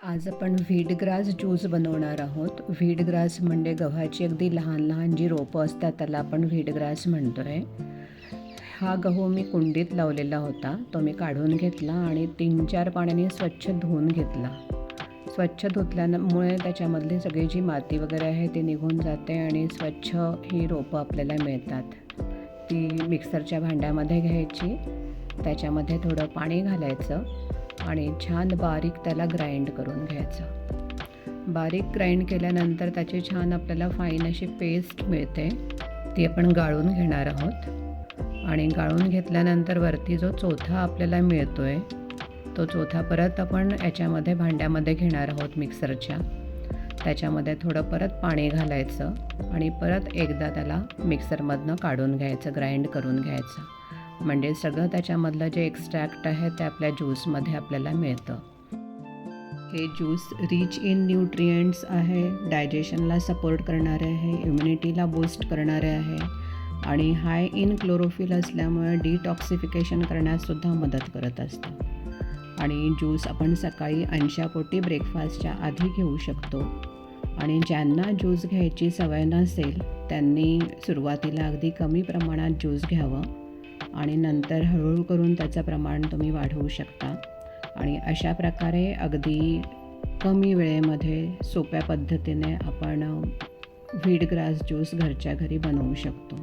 आज आपण wheatgrass juice बनवणार आहोत. व्हीटग्रास म्हणजे गव्हाची अगदी लहान लहान जी रोपं असतात त्याला आपण व्हीटग्रास म्हणतो आहे. हा गहू मी कुंडीत लावलेला होता, तो मी काढून घेतला आणि 3-4 पाण्याने स्वच्छ धुवून घेतला. स्वच्छ धुतल्यामुळे त्याच्यामधली सगळी जी माती वगैरे आहे ती निघून जाते आणि स्वच्छ ही रोपं आपल्याला मिळतात. ती मिक्सरच्या भांड्यामध्ये घ्यायची, त्याच्यामध्ये थोडं पाणी घालायचं आणि छान बारीक त्याला ग्राइंड करून घ्यायचं. बारीक ग्राइंड केल्यानंतर त्याची छान आपल्याला फाईन अशी पेस्ट मिळते, ती आपण गाळून घेणार आहोत. आणि गाळून घेतल्यानंतर वरती जो चोथा आपल्याला मिळतो आहे तो चोथा परत आपण याच्यामध्ये भांड्यामध्ये घेणार आहोत मिक्सरच्या. त्याच्यामध्ये थोडं परत पाणी घालायचं आणि परत एकदा त्याला मिक्सरमधनं काढून घ्यायचं, ग्राइंड करून घ्यायचं. म्हणजे सगळं त्याच्यामधलं जे एक्स्ट्रॅक्ट आहे ते आपल्या ज्यूसमध्ये आपल्याला मिळतं. हे ज्यूस रिच इन न्यूट्रिएंट्स आहे, डायजेशनला सपोर्ट करणारे आहे, इम्युनिटीला बूस्ट करणारे आहे आणि हाय इन क्लोरोफिल असल्यामुळे डिटॉक्सिफिकेशन करण्याससुद्धा मदत करत असतं. आणि ज्यूस आपण सकाळी अंशापोटी ब्रेकफास्टच्या आधी घेऊ शकतो. आणि ज्यांना ज्यूस घ्यायची सवय नसेल त्यांनी सुरुवातीला अगदी कमी प्रमाणात ज्यूस घ्यावं आणि नंतर हळूहळू करून त्याचं प्रमाण तुम्ही वाढवू शकता. आणि अशा प्रकारे अगदी कमी वेळेमध्ये सोप्या पद्धतीने आपण व्हीटग्रास ज्यूस घरच्या घरी बनवू शकतो.